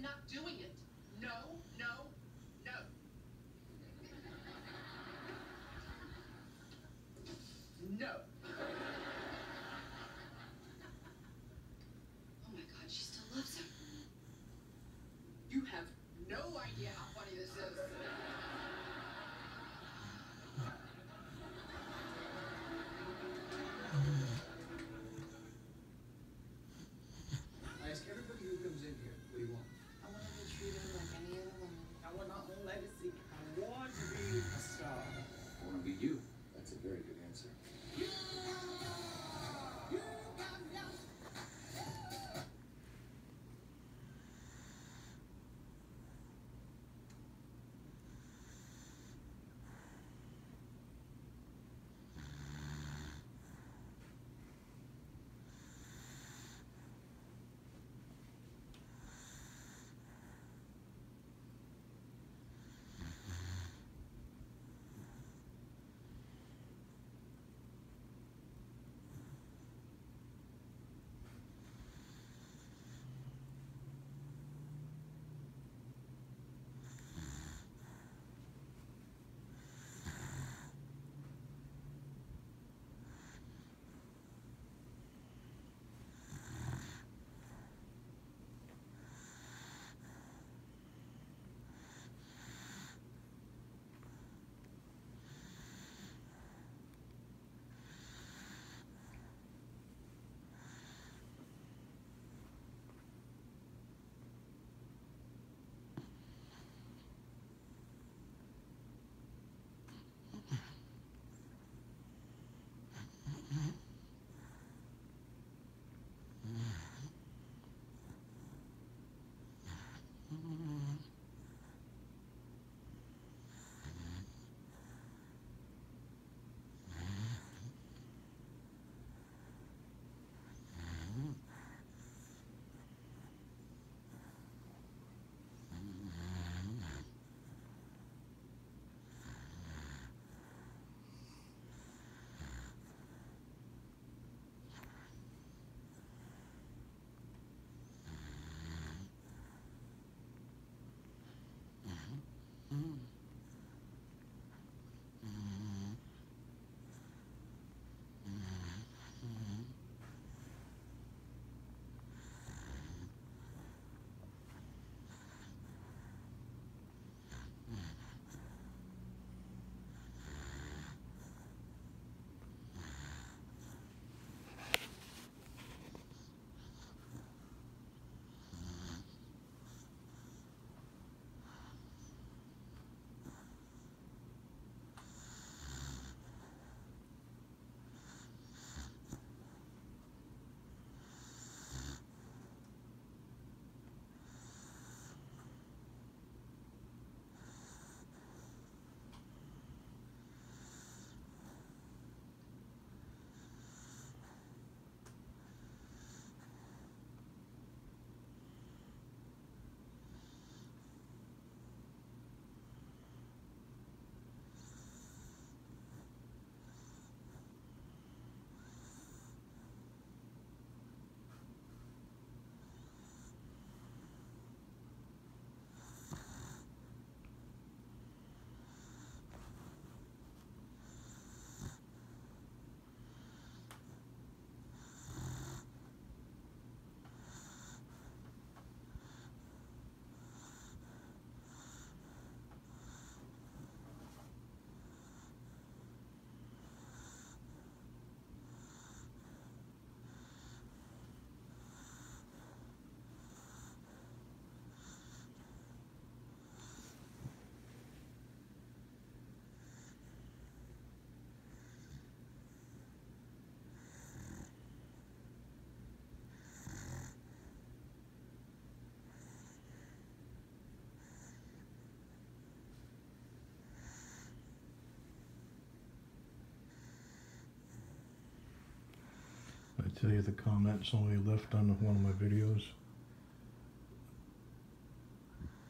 I'm not doing it. No, no, no. No. Oh my God, she still loves him. You have no idea how funny this is. I ask everybody who comes in here, what do you want? I want to be treated like any other woman. I want my own legacy. I want to be a star. I want to be you. That's a very good answer. I tell you the comments somebody left on one of my videos.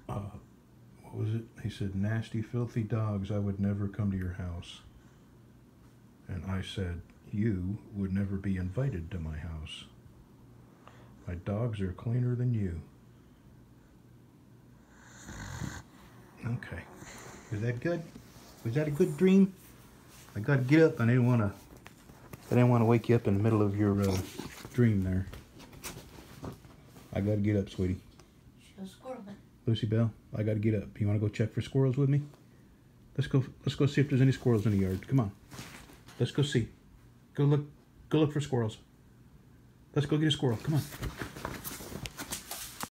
What was it? He said, "Nasty, filthy dogs, I would never come to your house." And I said, "You would never be invited to my house. My dogs are cleaner than you." Okay. Was that good? Was that a good dream? I gotta get up. I didn't want to wake you up in the middle of your dream there. I gotta get up, sweetie. Show squirrel. Lucy Bell, I gotta get up. You want to go check for squirrels with me? Let's go see if there's any squirrels in the yard. Come on. Let's go see. Go look for squirrels. Let's go get a squirrel. Come on.